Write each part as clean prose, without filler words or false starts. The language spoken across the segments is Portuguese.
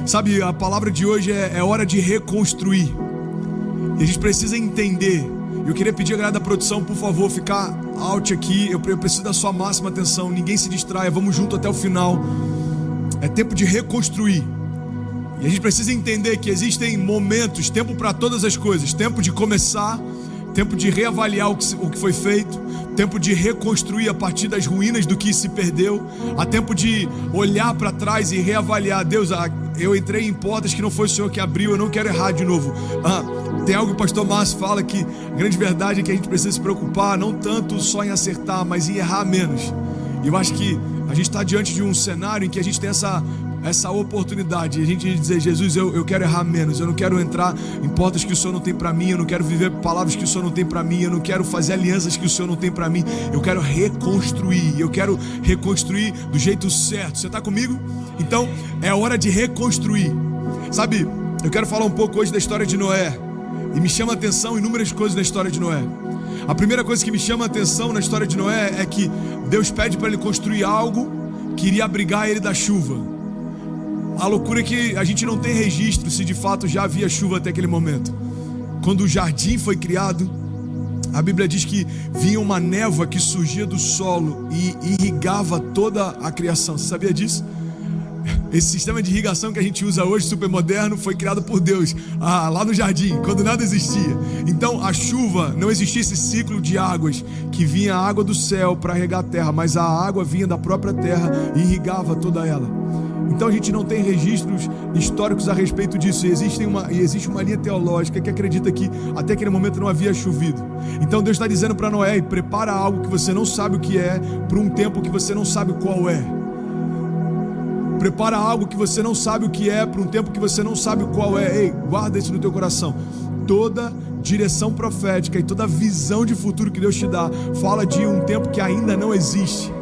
Sabe, a palavra de hoje é hora de reconstruir. E a gente precisa entender. Eu queria pedir a galera da produção, por favor, ficar out aqui. Eu preciso da sua máxima atenção. Ninguém se distraia, vamos junto até o final. É tempo de reconstruir. E a gente precisa entender que existem momentos, tempo para todas as coisas. Tempo de começar, tempo de reavaliar o que foi feito, tempo de reconstruir a partir das ruínas do que se perdeu. Há tempo de olhar para trás e reavaliar. Deus, eu entrei em portas que não foi o Senhor que abriu, eu não quero errar de novo. Tem algo que o pastor Márcio fala que a grande verdade é que a gente precisa se preocupar não tanto só em acertar, mas em errar menos. E eu acho que a gente está diante de um cenário em que a gente tem essa oportunidade, a gente dizer: Jesus, eu quero errar menos, eu não quero entrar em portas que o Senhor não tem para mim, eu não quero viver palavras que o Senhor não tem para mim, eu não quero fazer alianças que o Senhor não tem para mim, eu quero reconstruir do jeito certo. Você está comigo? Então é hora de reconstruir. Sabe, eu quero falar um pouco hoje da história de Noé, e me chama a atenção inúmeras coisas da história de Noé. A primeira coisa que me chama a atenção na história de Noé é que Deus pede para ele construir algo que iria abrigar ele da chuva. A loucura é que a gente não tem registro se de fato já havia chuva até aquele momento. Quando o jardim foi criado, a Bíblia diz que vinha uma névoa que surgia do solo e irrigava toda a criação. Você sabia disso? Esse sistema de irrigação que a gente usa hoje, super moderno, foi criado por Deus lá no jardim, quando nada existia. Então a chuva, não existia esse ciclo de águas que vinha a água do céu para regar a terra, mas a água vinha da própria terra e irrigava toda ela. Então a gente não tem registros históricos a respeito disso. E existe uma linha teológica que acredita que até aquele momento não havia chovido. Então Deus está dizendo para Noé: prepara algo que você não sabe o que é, para um tempo que você não sabe qual é. Prepara algo que você não sabe o que é, para um tempo que você não sabe qual é. Ei, guarda isso no teu coração. Toda direção profética e toda visão de futuro que Deus te dá fala de um tempo que ainda não existe.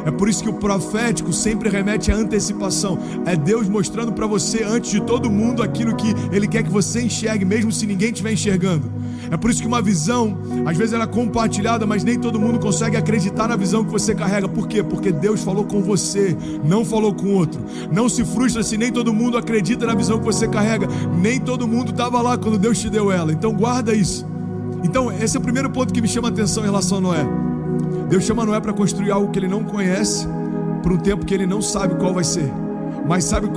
É por isso que o profético sempre remete à antecipação. É Deus mostrando para você antes de todo mundo aquilo que Ele quer que você enxergue, mesmo se ninguém estiver enxergando. É por isso que uma visão, às vezes ela é compartilhada, mas nem todo mundo consegue acreditar na visão que você carrega. Por quê? Porque Deus falou com você, não falou com outro. Não se frustra se nem todo mundo acredita na visão que você carrega. Nem todo mundo estava lá quando Deus te deu ela. Então guarda isso. Então esse é o primeiro ponto que me chama a atenção em relação a Noé. Deus chama Noé para construir algo que ele não conhece, para um tempo que ele não sabe qual vai ser. Mas sabe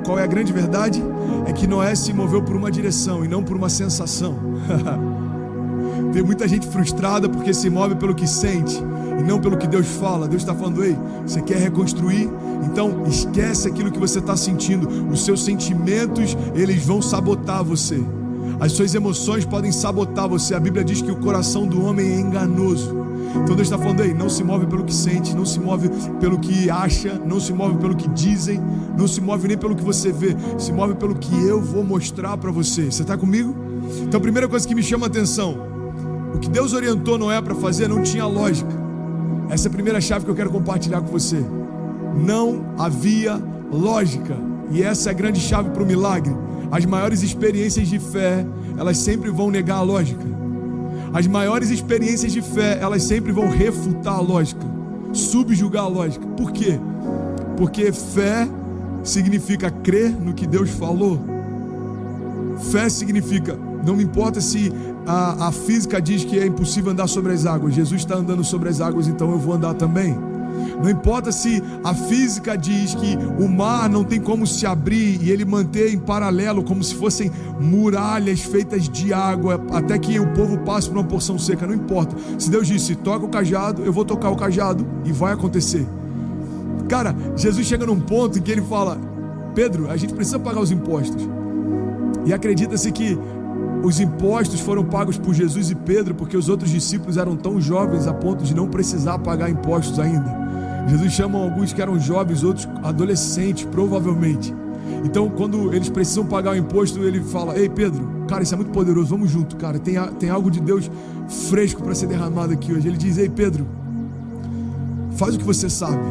qual é a grande verdade? É que Noé se moveu por uma direção e não por uma sensação. Tem muita gente frustrada porque se move pelo que sente e não pelo que Deus fala. Deus está falando: ei, você quer reconstruir? Então esquece aquilo que você está sentindo. Os seus sentimentos, eles vão sabotar você. As suas emoções podem sabotar você. A Bíblia diz que o coração do homem é enganoso. Então Deus está falando: ei, não se move pelo que sente, não se move pelo que acha, não se move pelo que dizem, não se move nem pelo que você vê, se move pelo que eu vou mostrar para você. Você está comigo? Então a primeira coisa que me chama a atenção: o que Deus orientou Noé para fazer não tinha lógica. Essa é a primeira chave que eu quero compartilhar com você. Não havia lógica. E essa é a grande chave para o milagre. As maiores experiências de fé, elas sempre vão negar a lógica. As maiores experiências de fé, elas sempre vão refutar a lógica, subjugar a lógica. Por quê? Porque fé significa crer no que Deus falou. Fé significa: não me importa se a física diz que é impossível andar sobre as águas, Jesus está andando sobre as águas, então eu vou andar também. Não importa se a física diz que o mar não tem como se abrir e ele manter em paralelo, como se fossem muralhas feitas de água, até que o povo passe por uma porção seca. Não importa. Se Deus disse: toca o cajado, eu vou tocar o cajado e vai acontecer. Cara, Jesus chega num ponto em que ele fala: Pedro, a gente precisa pagar os impostos. E acredita-se que os impostos foram pagos por Jesus e Pedro porque os outros discípulos eram tão jovens a ponto de não precisar pagar impostos ainda. Jesus chama alguns que eram jovens, outros adolescentes, provavelmente. Então, quando eles precisam pagar o imposto, ele fala: ei, Pedro, cara, isso é muito poderoso, vamos junto, cara. Tem algo de Deus fresco para ser derramado aqui hoje. Ele diz: ei, Pedro, faz o que você sabe.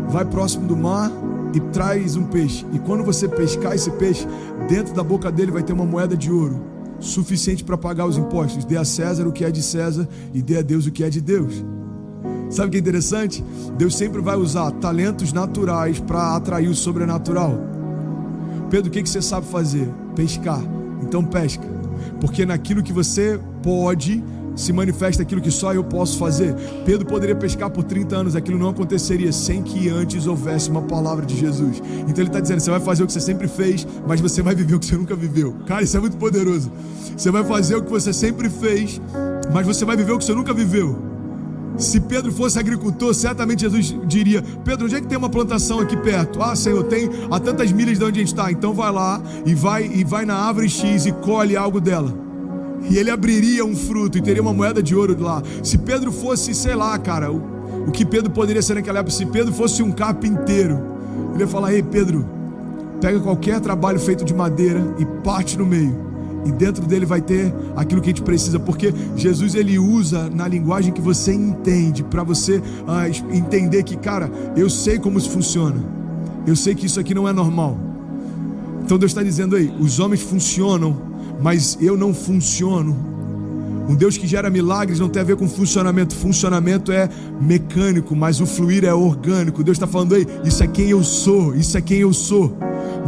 Vai próximo do mar e traz um peixe. E quando você pescar esse peixe, dentro da boca dele vai ter uma moeda de ouro, suficiente para pagar os impostos. Dê a César o que é de César e dê a Deus o que é de Deus. Sabe o que é interessante? Deus sempre vai usar talentos naturais para atrair o sobrenatural. Pedro, o que você sabe fazer? Pescar. Então pesca. Porque naquilo que você pode, se manifesta aquilo que só eu posso fazer. Pedro poderia pescar por 30 anos, aquilo não aconteceria sem que antes houvesse uma palavra de Jesus. Então ele está dizendo, você vai fazer o que você sempre fez, mas você vai viver o que você nunca viveu. Cara, isso é muito poderoso. Você vai fazer o que você sempre fez, mas você vai viver o que você nunca viveu. Se Pedro fosse agricultor, certamente Jesus diria, Pedro, onde é que tem uma plantação aqui perto? Ah, Senhor, tem a tantas milhas de onde a gente está. Então vai lá e vai na árvore X e colhe algo dela. E ele abriria um fruto e teria uma moeda de ouro lá. Se Pedro fosse, sei lá, cara, o que Pedro poderia ser naquela época, se Pedro fosse um carpinteiro, ele ia falar, ei Pedro, pega qualquer trabalho feito de madeira e parte no meio. E dentro dele vai ter aquilo que a gente precisa, porque Jesus ele usa na linguagem que você entende, para você entender que, cara, eu sei como isso funciona, eu sei que isso aqui não é normal. Então Deus está dizendo aí, os homens funcionam, mas eu não funciono. Um Deus que gera milagres não tem a ver com funcionamento. Funcionamento é mecânico, mas o fluir é orgânico. Deus está falando aí, isso é quem eu sou, isso é quem eu sou.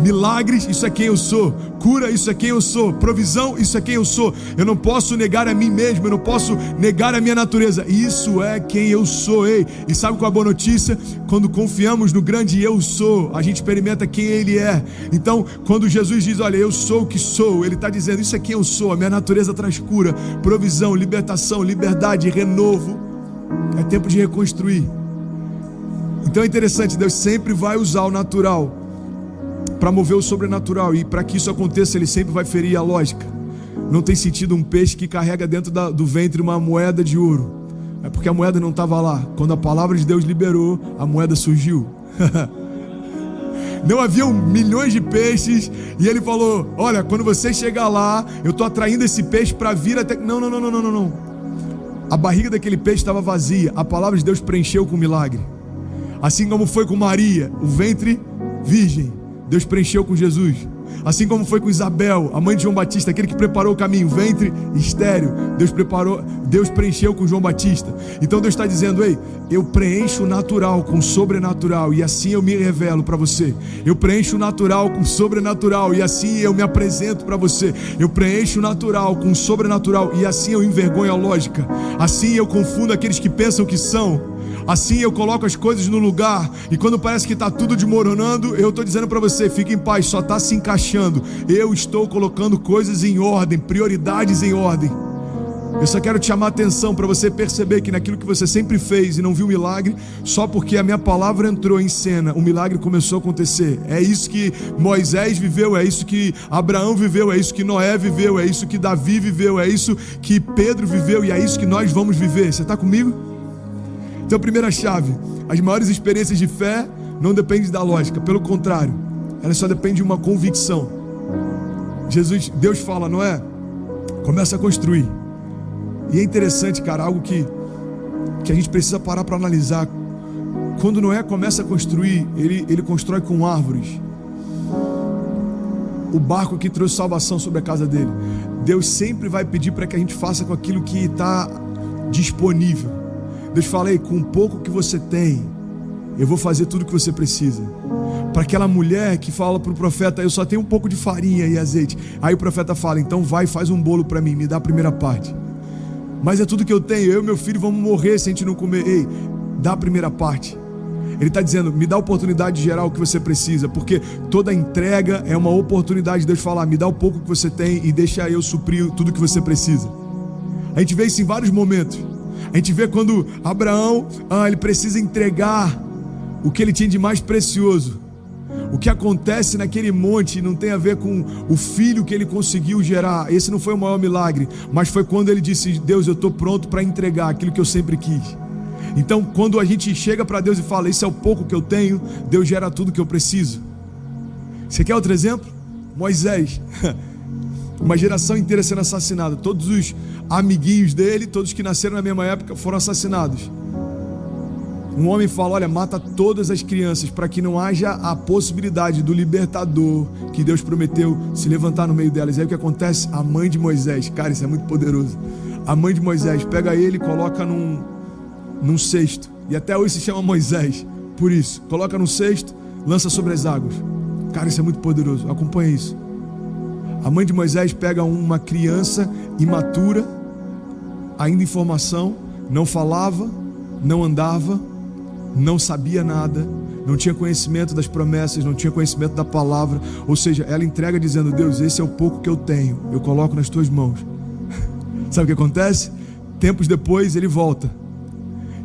Milagres, isso é quem eu sou. Cura, isso é quem eu sou. Provisão, isso é quem eu sou. Eu não posso negar a mim mesmo, eu não posso negar a minha natureza. Isso é quem eu sou, ei. E sabe qual é a boa notícia? Quando confiamos no grande eu sou, a gente experimenta quem ele é. Então, quando Jesus diz, olha, eu sou o que sou, ele está dizendo, isso é quem eu sou. A minha natureza traz cura, provisão, libertação, liberdade, renovo. É tempo de reconstruir. Então é interessante, Deus sempre vai usar o natural para mover o sobrenatural, e para que isso aconteça ele sempre vai ferir a lógica. Não tem sentido um peixe que carrega dentro do ventre uma moeda de ouro, é porque a moeda não estava lá. Quando a palavra de Deus liberou, a moeda surgiu. Não haviam milhões de peixes e ele falou, olha, quando você chegar lá, eu estou atraindo esse peixe para vir até... Não. A barriga daquele peixe estava vazia, a palavra de Deus preencheu com milagre. Assim como foi com Maria, o ventre virgem, Deus preencheu com Jesus. Assim como foi com Isabel, a mãe de João Batista, aquele que preparou o caminho, ventre estéril, Deus preencheu com João Batista. Então Deus está dizendo, ei, eu preencho o natural com o sobrenatural, e assim eu me revelo para você. Eu preencho o natural com o sobrenatural, e assim eu me apresento para você. Eu preencho o natural com o sobrenatural, e assim eu envergonho a lógica. Assim eu confundo aqueles que pensam que são. Assim eu coloco as coisas no lugar, e quando parece que está tudo desmoronando, eu estou dizendo para você, fique em paz, só está se encaixando. Eu estou colocando coisas em ordem, prioridades em ordem. Eu só quero te chamar a atenção para você perceber que naquilo que você sempre fez e não viu milagre, só porque a minha palavra entrou em cena, o milagre começou a acontecer. É isso que Moisés viveu, é isso que Abraão viveu, é isso que Noé viveu, é isso que Davi viveu, é isso que Pedro viveu, e é isso que nós vamos viver. Você está comigo? Então, a primeira chave, as maiores experiências de fé não dependem da lógica, pelo contrário, elas só dependem de uma convicção. Deus fala, Noé, começa a construir. E é interessante, cara, algo que a gente precisa parar para analisar. Quando Noé começa a construir, ele constrói com árvores. O barco que trouxe salvação sobre a casa dele. Deus sempre vai pedir para que a gente faça com aquilo que está disponível. Deus fala, ei, com o pouco que você tem, eu vou fazer tudo o que você precisa. Para aquela mulher que fala para o profeta, eu só tenho um pouco de farinha e azeite. Aí o profeta fala, então vai, faz um bolo para mim, me dá a primeira parte. Mas é tudo que eu tenho, eu e meu filho vamos morrer se a gente não comer. Ei, dá a primeira parte. Ele está dizendo, me dá a oportunidade de gerar o que você precisa, porque toda entrega é uma oportunidade de Deus falar, me dá o pouco que você tem e deixa eu suprir tudo que você precisa. A gente vê isso em vários momentos. A gente vê quando Abraão, ele precisa entregar o que ele tinha de mais precioso. O que acontece naquele monte não tem a ver com o filho que ele conseguiu gerar. Esse não foi o maior milagre, mas foi quando ele disse, Deus, eu estou pronto para entregar aquilo que eu sempre quis. Então, quando a gente chega para Deus e fala, isso é o pouco que eu tenho, Deus gera tudo que eu preciso. Você quer outro exemplo? Moisés. Uma geração inteira sendo assassinada. Todos os amiguinhos dele, todos que nasceram na mesma época, foram assassinados. Um homem fala, olha, mata todas as crianças, para que não haja a possibilidade do libertador que Deus prometeu se levantar no meio delas. E aí o que acontece? A mãe de Moisés, cara, isso é muito poderoso. A mãe de Moisés pega ele e coloca num cesto, e até hoje se chama Moisés, por isso, coloca num cesto, lança sobre as águas. Cara, isso é muito poderoso. Acompanha isso. A mãe de Moisés pega uma criança imatura, ainda em formação, não falava, não andava, não sabia nada, não tinha conhecimento das promessas, não tinha conhecimento da palavra. Ou seja, ela entrega dizendo: Deus, esse é o pouco que eu tenho, eu coloco nas tuas mãos. Sabe o que acontece? Tempos depois ele volta.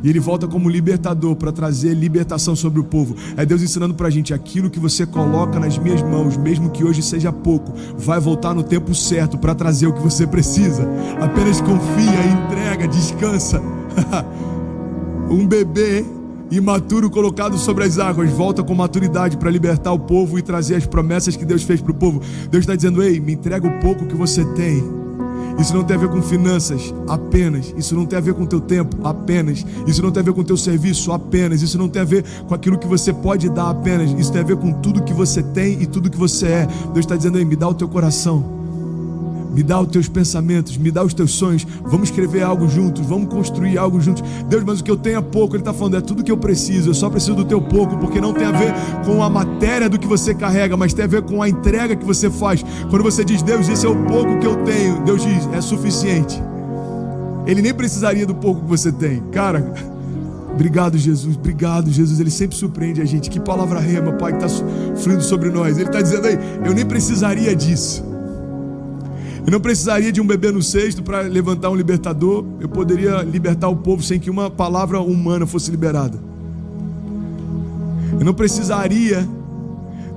E ele volta como libertador para trazer libertação sobre o povo. É Deus ensinando pra gente: aquilo que você coloca nas minhas mãos, mesmo que hoje seja pouco, vai voltar no tempo certo para trazer o que você precisa. Apenas confia, entrega, descansa. Um bebê imaturo colocado sobre as águas volta com maturidade para libertar o povo e trazer as promessas que Deus fez para o povo. Deus está dizendo: ei, me entrega o pouco que você tem. Isso não tem a ver com finanças, apenas. Isso não tem a ver com o teu tempo, apenas. Isso não tem a ver com o teu serviço, apenas. Isso não tem a ver com aquilo que você pode dar, apenas. Isso tem a ver com tudo que você tem e tudo que você é. Deus está dizendo: ei, me dá o teu coração, me dá os teus pensamentos, me dá os teus sonhos. Vamos escrever algo juntos, vamos construir algo juntos. Deus, mas o que eu tenho é pouco. Ele está falando: é tudo que eu preciso, eu só preciso do teu pouco, porque não tem a ver com a matéria do que você carrega, mas tem a ver com a entrega que você faz. Quando você diz: Deus, esse é o pouco que eu tenho, Deus diz: é suficiente. Ele nem precisaria do pouco que você tem. Cara, obrigado, Jesus, obrigado, Jesus. Ele sempre surpreende a gente. Que palavra rema, Pai, que está fluindo sobre nós. Ele está dizendo: aí, eu nem precisaria disso. Eu não precisaria de um bebê no cesto para levantar um libertador. Eu poderia libertar o povo sem que uma palavra humana fosse liberada. Eu não precisaria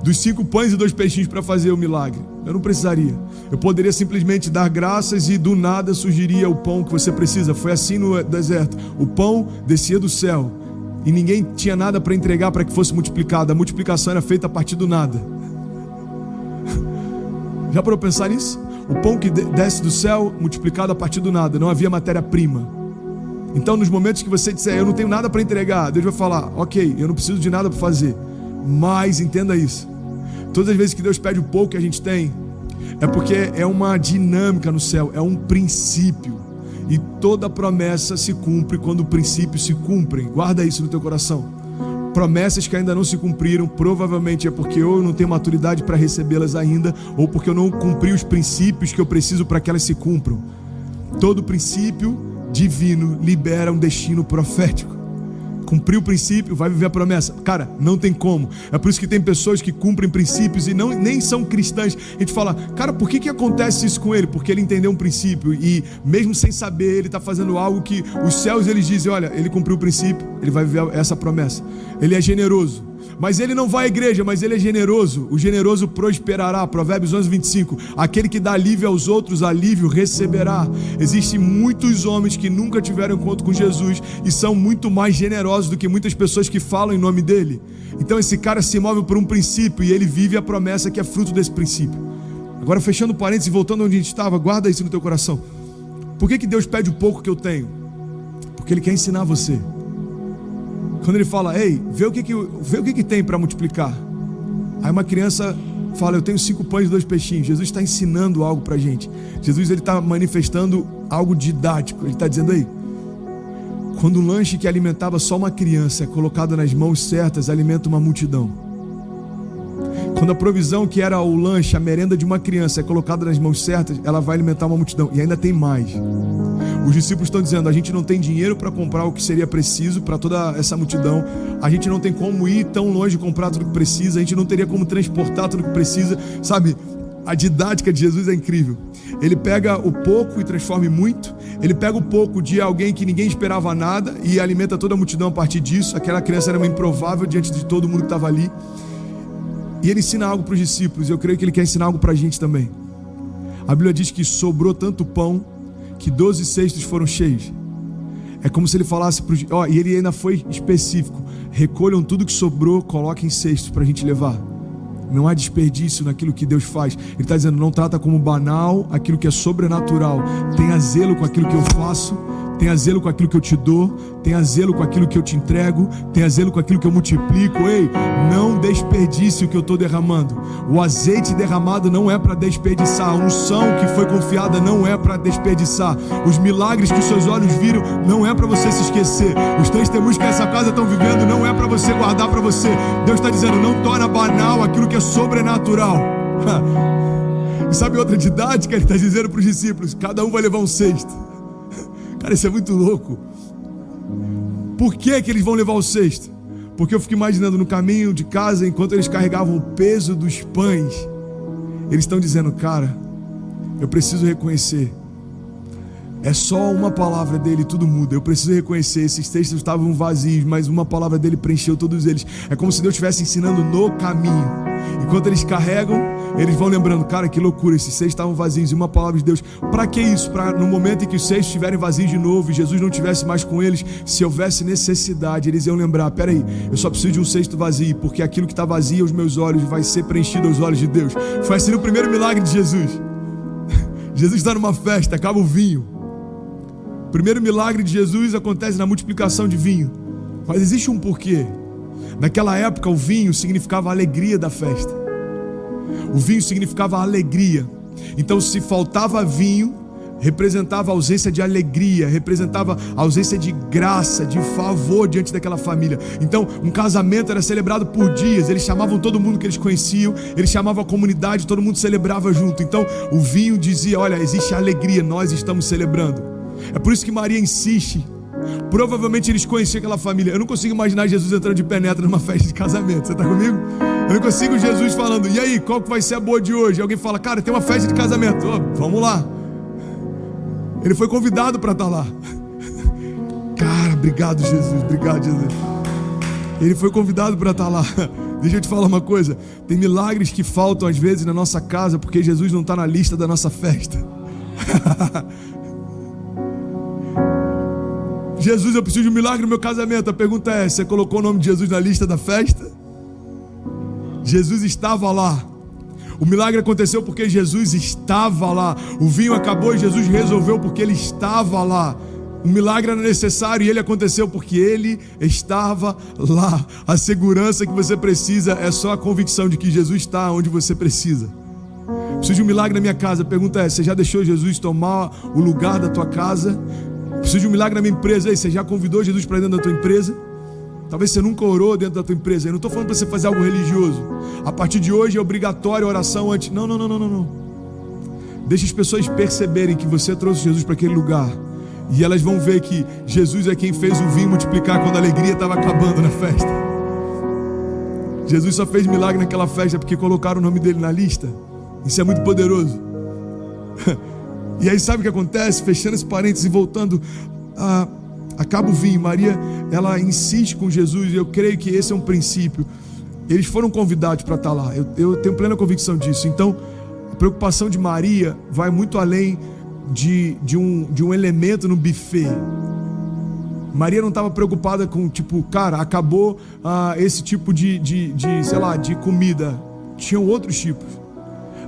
dos 5 pães e 2 peixinhos para fazer o milagre. Eu não precisaria. Eu poderia simplesmente dar graças e do nada surgiria o pão que você precisa. Foi assim no deserto. O pão descia do céu e ninguém tinha nada para entregar para que fosse multiplicado. A multiplicação era feita a partir do nada. Já parou para pensar nisso? O pão que desce do céu, multiplicado a partir do nada. Não havia matéria-prima. Então, nos momentos que você disser: eu não tenho nada para entregar, Deus vai falar: ok, eu não preciso de nada para fazer. Mas, entenda isso: todas as vezes que Deus pede o pouco que a gente tem, é porque é uma dinâmica no céu, é um princípio. E toda promessa se cumpre quando o princípio se cumpre. Guarda isso no teu coração. Promessas que ainda não se cumpriram, provavelmente é porque ou eu não tenho maturidade para recebê-las ainda, ou porque eu não cumpri os princípios que eu preciso para que elas se cumpram. Todo princípio divino libera um destino profético. Cumprir o princípio, vai viver a promessa. Cara, não tem como. É por isso que tem pessoas que cumprem princípios e nem são cristãs. A gente fala: cara, por que acontece isso com ele? Porque ele entendeu um princípio e mesmo sem saber, ele está fazendo algo que os céus, eles dizem: olha, ele cumpriu o princípio, ele vai viver essa promessa. Ele é generoso, mas ele não vai à igreja, mas ele é generoso. O generoso prosperará. Provérbios 11:25. Aquele que dá alívio aos outros, alívio receberá. Existem muitos homens que nunca tiveram encontro com Jesus e são muito mais generosos do que muitas pessoas que falam em nome dele. Então esse cara se move por um princípio e ele vive a promessa que é fruto desse princípio. Agora, fechando parênteses e voltando onde a gente estava, guarda isso no teu coração. Por que Deus pede o pouco que eu tenho? Porque ele quer ensinar você. Quando ele fala: ei, vê o que tem para multiplicar. Aí uma criança fala: eu tenho 5 pães e 2 peixinhos. Jesus está ensinando algo para a gente. Jesus, ele está manifestando algo didático. Ele está dizendo: aí, quando um lanche que alimentava só uma criança é colocado nas mãos certas, alimenta uma multidão. Quando a provisão que era o lanche, a merenda de uma criança é colocada nas mãos certas, ela vai alimentar uma multidão. E ainda tem mais. Os discípulos estão dizendo: a gente não tem dinheiro para comprar o que seria preciso para toda essa multidão. A gente não tem como ir tão longe e comprar tudo que precisa. A gente não teria como transportar tudo que precisa. Sabe, a didática de Jesus é incrível. Ele pega o pouco e transforma em muito. Ele pega o pouco de alguém que ninguém esperava nada e alimenta toda a multidão a partir disso. Aquela criança era uma improvável diante de todo mundo que estava ali. E ele ensina algo para os discípulos. Eu creio que ele quer ensinar algo para a gente também. A Bíblia diz que sobrou tanto pão que 12 cestos foram cheios. É como se ele falasse para os... e ele ainda foi específico: recolham tudo que sobrou, coloquem em cestos para a gente levar. Não há desperdício naquilo que Deus faz. Ele está dizendo: não trata como banal aquilo que é sobrenatural. Tenha zelo com aquilo que eu faço. tenha zelo com aquilo que eu te dou, tenha zelo com aquilo que eu te entrego, tenha zelo com aquilo que eu multiplico. Ei, não desperdice o que eu estou derramando. O azeite derramado não é para desperdiçar, a unção que foi confiada não é para desperdiçar, os milagres que os seus olhos viram não é para você se esquecer, os testemunhos que essa casa estão vivendo não é para você guardar para você. Deus está dizendo, não torna banal aquilo que é sobrenatural. E sabe outra didática? Ele está dizendo para os discípulos, cada um vai levar um cesto. Cara, isso é muito louco. Por que eles vão levar o cesto? Porque eu fico imaginando no caminho de casa, enquanto eles carregavam o peso dos pães, eles estão dizendo, cara, eu preciso reconhecer, é só uma palavra dele, tudo muda. Eu preciso reconhecer, esses textos estavam vazios, mas uma palavra dele preencheu todos eles. É como se Deus estivesse ensinando no caminho. Enquanto eles carregam, eles vão lembrando, cara, que loucura, esses seis estavam vazios, e uma palavra de Deus. Para que isso? Para no momento em que os seis estiverem vazios de novo e Jesus não estivesse mais com eles, se houvesse necessidade, eles iam lembrar, peraí, eu só preciso de um cesto vazio, porque aquilo que está vazio aos meus olhos vai ser preenchido aos olhos de Deus. Foi assim o primeiro milagre de Jesus. Jesus está numa festa, acaba o vinho. O primeiro milagre de Jesus acontece na multiplicação de vinho. Mas existe um porquê. Naquela época o vinho significava a alegria da festa. O vinho significava a alegria. Então se faltava vinho, representava a ausência de alegria, representava a ausência de graça, de favor diante daquela família. Então um casamento era celebrado por dias. Eles chamavam todo mundo que eles conheciam, eles chamavam a comunidade, todo mundo celebrava junto. Então o vinho dizia, olha, existe alegria, nós estamos celebrando. É por isso que Maria insiste. Provavelmente eles conheciam aquela família. Eu não consigo imaginar Jesus entrando de penetra numa festa de casamento. Você está comigo? Eu não consigo Jesus falando, e aí, qual que vai ser a boa de hoje? Alguém fala, cara, tem uma festa de casamento. Oh, vamos lá. Ele foi convidado para estar lá. Cara, obrigado Jesus, obrigado Jesus. Ele foi convidado para estar lá. Deixa eu te falar uma coisa. Tem milagres que faltam às vezes na nossa casa porque Jesus não está na lista da nossa festa. Jesus, eu preciso de um milagre no meu casamento. A pergunta é, você colocou o nome de Jesus na lista da festa? Jesus estava lá. O milagre aconteceu porque Jesus estava lá. O vinho acabou e Jesus resolveu porque ele estava lá. O milagre era necessário e ele aconteceu porque ele estava lá. A segurança que você precisa é só a convicção de que Jesus está onde você precisa. Preciso de um milagre na minha casa. A pergunta é, você já deixou Jesus tomar o lugar da tua casa? Preciso de um milagre na minha empresa. Aí, você já convidou Jesus para dentro da tua empresa? Talvez você nunca orou dentro da tua empresa. Eu não estou falando para você fazer algo religioso. A partir de hoje é obrigatório a oração antes. Não. Deixa as pessoas perceberem que você trouxe Jesus para aquele lugar. E elas vão ver que Jesus é quem fez o vinho multiplicar quando a alegria estava acabando na festa. Jesus só fez milagre naquela festa porque colocaram o nome dele na lista. Isso é muito poderoso. E aí sabe o que acontece? Fechando esse parênteses e voltando, acaba o vinho. Maria, ela insiste com Jesus, e eu creio que esse é um princípio. Eles foram convidados para estar lá, eu tenho plena convicção disso. Então a preocupação de Maria vai muito além de um elemento no buffet. Maria não estava preocupada com tipo, cara, acabou esse tipo de comida. Tinham outros tipos,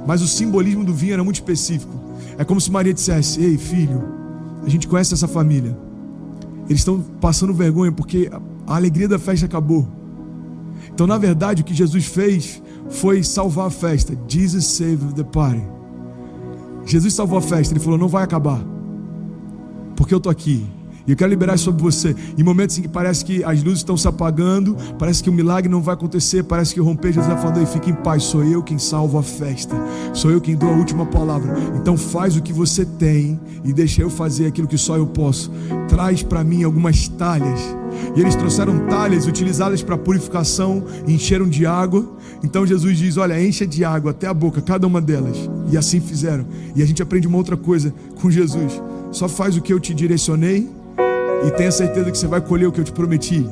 mas o simbolismo do vinho era muito específico. É como se Maria dissesse, ei filho, a gente conhece essa família, eles estão passando vergonha porque a alegria da festa acabou. Então na verdade o que Jesus fez foi salvar a festa. Jesus saved the party. Jesus salvou a festa. Ele falou, não vai acabar, porque eu estou aqui. E eu quero liberar isso sobre você. Em momentos em que parece que as luzes estão se apagando, parece que o milagre não vai acontecer, parece que o romper, Jesus vai falando, fique em paz, sou eu quem salvo a festa, sou eu quem dou a última palavra. Então faz o que você tem e deixa eu fazer aquilo que só eu posso. Traz para mim algumas talhas. E eles trouxeram talhas utilizadas para purificação e encheram de água. Então Jesus diz, olha, encha de água até a boca, cada uma delas. E assim fizeram. E a gente aprende uma outra coisa com Jesus: só faz o que eu te direcionei e tenha certeza que você vai colher o que eu te prometi.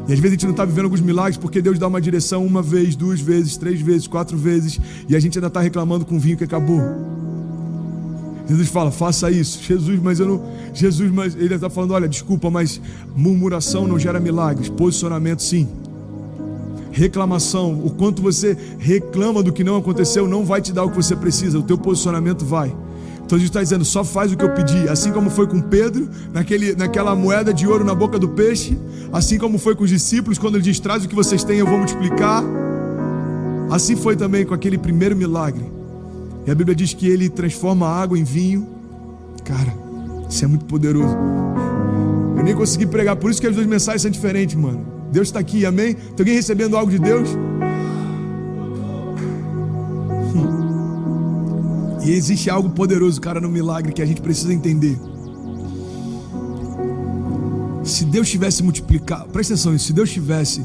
E às vezes a gente não está vivendo alguns milagres porque Deus dá uma direção uma vez, 2 vezes, 3 vezes, 4 vezes, e a gente ainda está reclamando com o vinho que acabou. Jesus fala, faça isso. Jesus, ele está falando, olha, desculpa, mas murmuração não gera milagres. Posicionamento sim. Reclamação, o quanto você reclama do que não aconteceu, não vai te dar o que você precisa. O teu posicionamento vai. Então Jesus está dizendo, só faz o que eu pedi. Assim como foi com Pedro, naquela moeda de ouro na boca do peixe. Assim como foi com os discípulos, quando ele diz, traz o que vocês têm, eu vou multiplicar. Assim foi também com aquele primeiro milagre. E a Bíblia diz que ele transforma a água em vinho. Cara, isso é muito poderoso. Eu nem consegui pregar, por isso que as duas mensagens são diferentes, mano. Deus está aqui, amém? Tem alguém recebendo algo de Deus? E existe algo poderoso, cara, no milagre que a gente precisa entender. Se Deus tivesse multiplicado, presta atenção, se Deus tivesse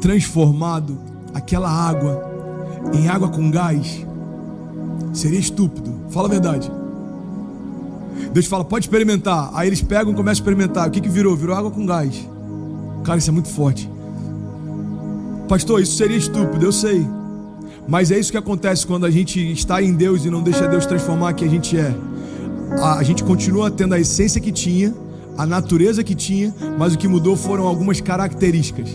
transformado aquela água em água com gás, seria estúpido. Fala a verdade. Deus fala, pode experimentar. Aí eles pegam e começam a experimentar. O que virou? Virou água com gás. Cara, isso é muito forte. Pastor, isso seria estúpido, eu sei. Mas é isso que acontece quando a gente está em Deus e não deixa Deus transformar quem a gente é. A gente continua tendo a essência que tinha, a natureza que tinha, mas o que mudou foram algumas características.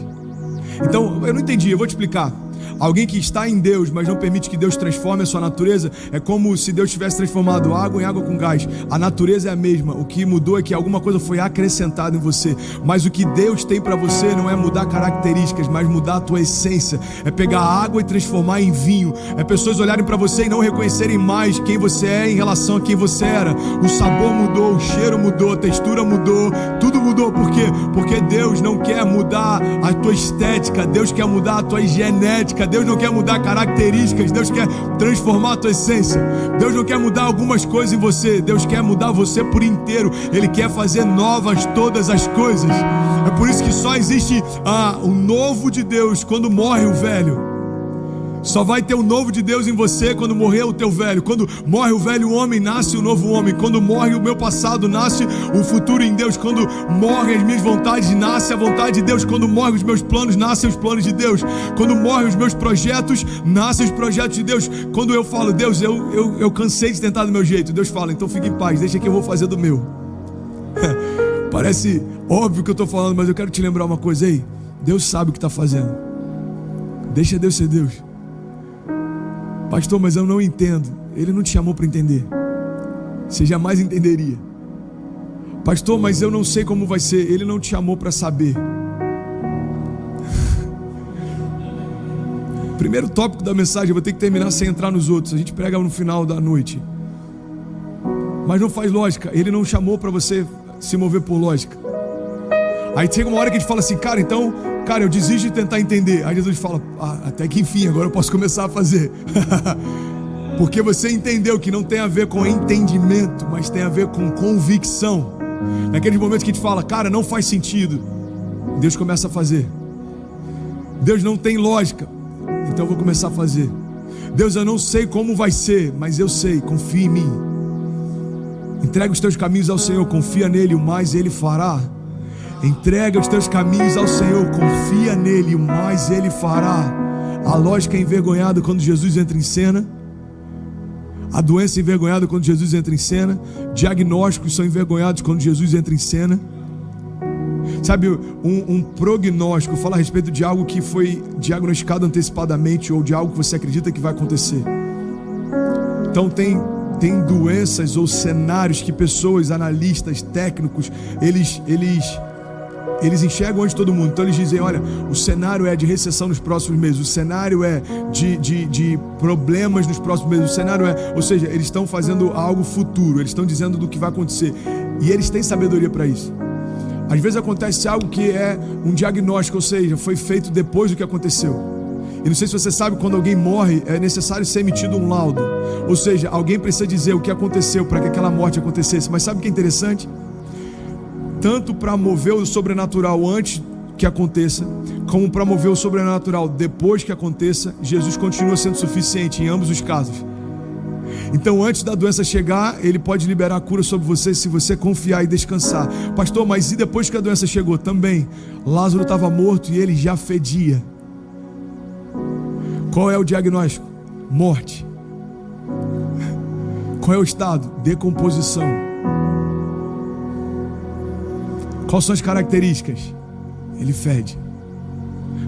Então, eu não entendi, eu vou te explicar. Alguém que está em Deus, mas não permite que Deus transforme a sua natureza, é como se Deus tivesse transformado água em água com gás. A natureza é a mesma, o que mudou é que alguma coisa foi acrescentada em você. Mas o que Deus tem para você não é mudar características, mas mudar a tua essência. É pegar a água e transformar em vinho. É pessoas olharem para você e não reconhecerem mais quem você é em relação a quem você era. O sabor mudou, o cheiro mudou, a textura mudou, tudo mudou. Por quê? Porque Deus não quer mudar a tua estética, Deus quer mudar a tua genética. Deus não quer mudar características, Deus quer transformar a tua essência. Deus não quer mudar algumas coisas em você, Deus quer mudar você por inteiro. Ele quer fazer novas todas as coisas. É por isso que só existe o novo de Deus quando morre o velho. Só vai ter o novo de Deus em você quando morrer o teu velho. Quando morre o velho homem, nasce o novo homem. Quando morre o meu passado, nasce o futuro em Deus. Quando morrem as minhas vontades, nasce a vontade de Deus. Quando morrem os meus planos, nascem os planos de Deus. Quando morrem os meus projetos, nascem os projetos de Deus. Quando eu falo, Deus, eu cansei de tentar do meu jeito, Deus fala, então fique em paz, deixa que eu vou fazer do meu. Parece óbvio que eu estou falando, mas eu quero te lembrar uma coisa aí. Deus sabe o que está fazendo. Deixa Deus ser Deus. Pastor, mas eu não entendo. Ele não te chamou para entender. Você jamais entenderia. Pastor, mas eu não sei como vai ser. Ele não te chamou para saber. Primeiro tópico da mensagem, eu vou ter que terminar sem entrar nos outros. A gente prega no final da noite. Mas não faz lógica. Ele não chamou para você se mover por lógica. Aí chega uma hora que a gente fala assim, cara, eu desisto de tentar entender. Aí Jesus fala, até que enfim, agora eu posso começar a fazer. Porque você entendeu que não tem a ver com entendimento, mas tem a ver com convicção. Naqueles momentos que a gente fala, cara, não faz sentido, Deus começa a fazer. Deus não tem lógica, então eu vou começar a fazer. Deus, eu não sei como vai ser, mas eu sei, confia em mim. Entrega os teus caminhos ao Senhor, confia nele, o mais ele fará. Entrega os teus caminhos ao Senhor, confia nele, o mais ele fará. A lógica é envergonhada quando Jesus entra em cena. A doença é envergonhada quando Jesus entra em cena. Diagnósticos são envergonhados quando Jesus entra em cena. Sabe, um prognóstico fala a respeito de algo que foi diagnosticado antecipadamente ou de algo que você acredita que vai acontecer. Então tem doenças ou cenários que pessoas, analistas, técnicos, eles enxergam antes de todo mundo. Então eles dizem, olha, o cenário é de recessão nos próximos meses, o cenário é de problemas nos próximos meses, o cenário é, ou seja, eles estão fazendo algo futuro, eles estão dizendo do que vai acontecer, e eles têm sabedoria para isso. Às vezes acontece algo que é um diagnóstico, ou seja, foi feito depois do que aconteceu. E não sei se você sabe, quando alguém morre, é necessário ser emitido um laudo, ou seja, alguém precisa dizer o que aconteceu para que aquela morte acontecesse. Mas sabe o que é interessante? Tanto para mover o sobrenatural antes que aconteça, como para mover o sobrenatural depois que aconteça, Jesus continua sendo suficiente em ambos os casos. Então, antes da doença chegar, Ele pode liberar a cura sobre você se você confiar e descansar. Pastor, mas e depois que a doença chegou? Também, Lázaro estava morto e ele já fedia. Qual é o diagnóstico? Morte. Qual é o estado? Decomposição. Quais são as características? Ele fede.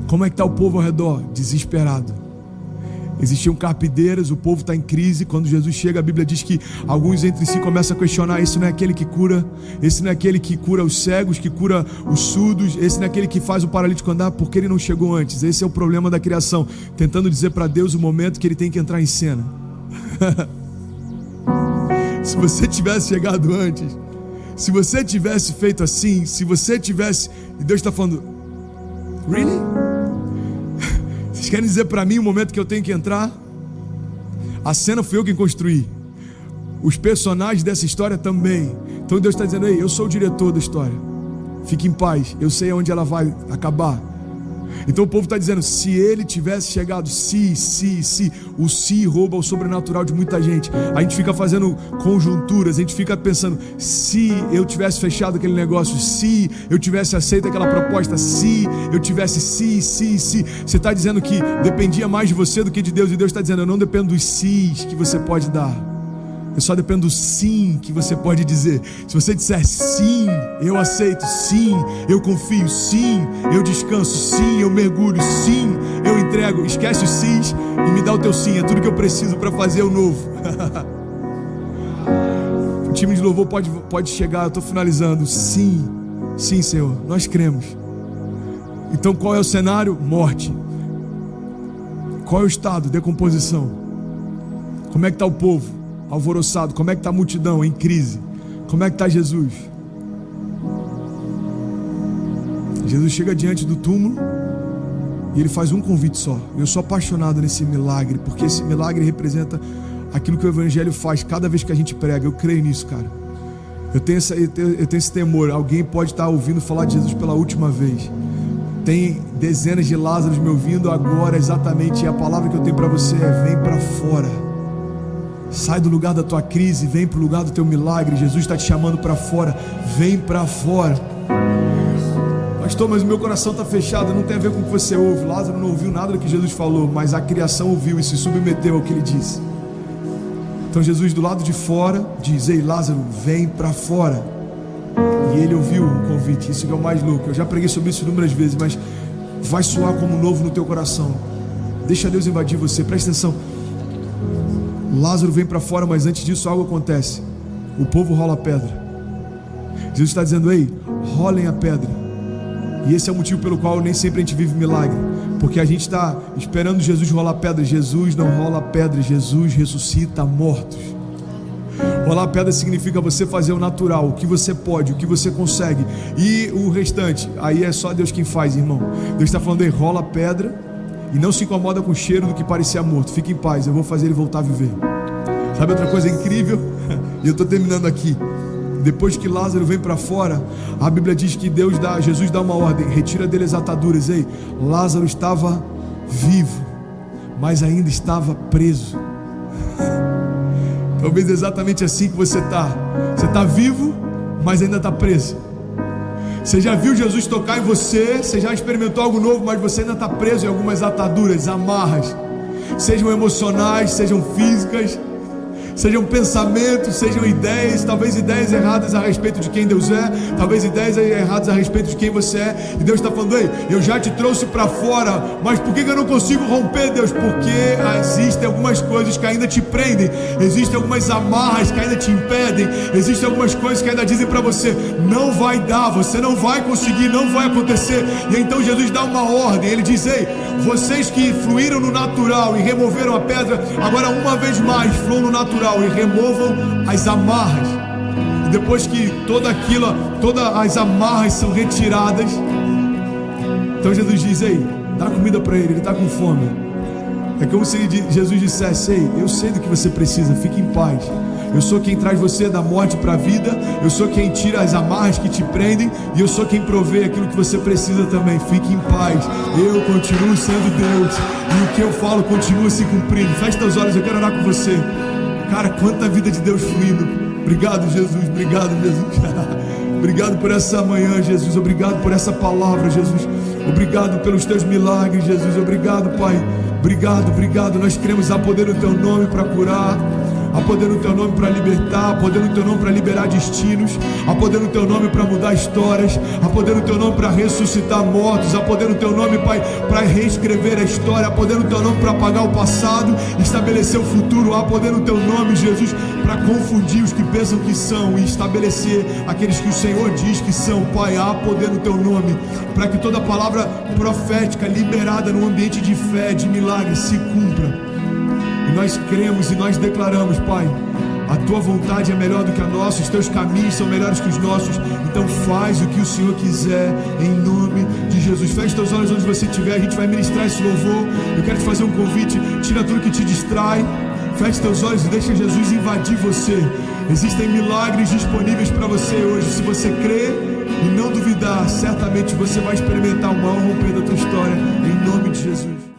Como é que está o povo ao redor? Desesperado. Existiam carpideiras, o povo está em crise. Quando Jesus chega, a Bíblia diz que alguns entre si começam a questionar: esse não é aquele que cura? Esse não é aquele que cura os cegos, que cura os surdos? Esse não é aquele que faz o paralítico andar? Por que ele não chegou antes? Esse é o problema da criação, tentando dizer para Deus o momento que ele tem que entrar em cena. Se você tivesse chegado antes, se você tivesse feito assim, se você tivesse... E Deus está falando: really? Vocês querem dizer para mim o momento que eu tenho que entrar? A cena fui eu quem construí, os personagens dessa história também. Então Deus está dizendo: ei, eu sou o diretor da história, fique em paz, eu sei onde ela vai acabar. Então o povo está dizendo: se ele tivesse chegado, o se rouba o sobrenatural de muita gente. A gente fica fazendo conjunturas, a gente fica pensando: se eu tivesse fechado aquele negócio, se eu tivesse aceito aquela proposta, se eu tivesse, se. Você está dizendo que dependia mais de você do que de Deus, e Deus está dizendo: eu não dependo dos sis que você pode dar, eu só dependo do sim que você pode dizer. Se você disser sim, eu aceito, sim, eu confio, sim, eu descanso, sim, eu mergulho, sim, eu entrego. Esquece os sims e me dá o teu sim. É tudo que eu preciso para fazer o novo. O time de louvor pode chegar, eu estou finalizando. Sim, sim, Senhor, nós cremos. Então qual é o cenário? Morte. Qual é o estado? Decomposição. Como é que está o povo? Alvoroçado. Como é que está a multidão? Em crise. Como é que está Jesus? Jesus chega diante do túmulo e ele faz um convite só. Eu sou apaixonado nesse milagre, porque esse milagre representa aquilo que o Evangelho faz cada vez que a gente prega. Eu creio nisso, cara. Eu tenho esse temor. Alguém pode estar ouvindo falar de Jesus pela última vez. Tem dezenas de Lázaros me ouvindo agora exatamente. E a palavra que eu tenho para você é: vem para fora. Sai do lugar da tua crise, vem para o lugar do teu milagre. Jesus está te chamando para fora. Vem para fora. Pastor, mas o meu coração está fechado. Não tem a ver com o que você ouve. Lázaro não ouviu nada do que Jesus falou, mas a criação ouviu e se submeteu ao que ele disse. Então Jesus do lado de fora diz: ei, Lázaro, vem para fora. E ele ouviu o convite. Isso que é o mais louco. Eu já preguei sobre isso inúmeras vezes, mas vai soar como novo no teu coração. Deixa Deus invadir você. Presta atenção. Lázaro vem para fora, mas antes disso algo acontece. O povo rola a pedra. Jesus está dizendo: ei, rolem a pedra. E esse é o motivo pelo qual nem sempre a gente vive milagre, porque a gente está esperando Jesus rolar pedra. Jesus não rola pedra, Jesus ressuscita mortos. Rolar pedra significa você fazer o natural, o que você pode, o que você consegue, e o restante, aí é só Deus quem faz, irmão. Deus está falando: ei, rola a pedra e não se incomoda com o cheiro do que parecia morto. Fique em paz, eu vou fazer ele voltar a viver. Sabe outra coisa incrível? E eu estou terminando aqui. Depois que Lázaro vem para fora, a Bíblia diz que Jesus dá uma ordem: retira dele as ataduras. Ei, Lázaro estava vivo, mas ainda estava preso. Talvez exatamente assim que você está. Você está vivo, mas ainda está preso. Você já viu Jesus tocar em você, você já experimentou algo novo, mas você ainda está preso em algumas ataduras, amarras, sejam emocionais, sejam físicas, sejam pensamentos, sejam ideias, talvez ideias erradas a respeito de quem Deus é, talvez ideias erradas a respeito de quem você é, e Deus está falando: ei, eu já te trouxe para fora, mas por que eu não consigo romper, Deus? Porque existem algumas coisas que ainda te prendem, existem algumas amarras que ainda te impedem, existem algumas coisas que ainda dizem para você: não vai dar, você não vai conseguir, não vai acontecer. E então Jesus dá uma ordem, ele diz: ei, vocês que fluíram no natural e removeram a pedra, agora uma vez mais fluam no natural e removam as amarras. E depois que todas as amarras são retiradas, então Jesus diz: ei, dá comida para ele está com fome. É como se Jesus dissesse: ei, eu sei do que você precisa, fique em paz. Eu sou quem traz você da morte para a vida, eu sou quem tira as amarras que te prendem, e eu sou quem provê aquilo que você precisa também. Fique em paz, eu continuo sendo Deus, e o que eu falo continua se cumprindo. Feche teus olhos, eu quero orar com você. Cara, quanta vida de Deus fluindo. Obrigado, Jesus, obrigado, Jesus. Obrigado por essa manhã, Jesus. Obrigado por essa palavra, Jesus. Obrigado pelos teus milagres, Jesus. Obrigado, Pai. Obrigado, obrigado. Nós queremos a poder no teu nome para curar. Há poder no teu nome para libertar, há poder no teu nome para liberar destinos, há poder no teu nome para mudar histórias, há poder no teu nome para ressuscitar mortos, há poder no teu nome, Pai, para reescrever a história, há poder no teu nome para apagar o passado, estabelecer o futuro, há poder no teu nome, Jesus, para confundir os que pensam que são e estabelecer aqueles que o Senhor diz que são. Pai, há poder no teu nome para que toda palavra profética liberada no ambiente de fé, de milagre, se cumpra. E nós cremos e nós declaramos, Pai, a tua vontade é melhor do que a nossa, os teus caminhos são melhores que os nossos. Então faz o que o Senhor quiser, em nome de Jesus. Feche teus olhos onde você estiver, a gente vai ministrar esse louvor. Eu quero te fazer um convite, tira tudo que te distrai, feche teus olhos e deixa Jesus invadir você. Existem milagres disponíveis para você hoje. Se você crer e não duvidar, certamente você vai experimentar o maior romper da tua história, em nome de Jesus.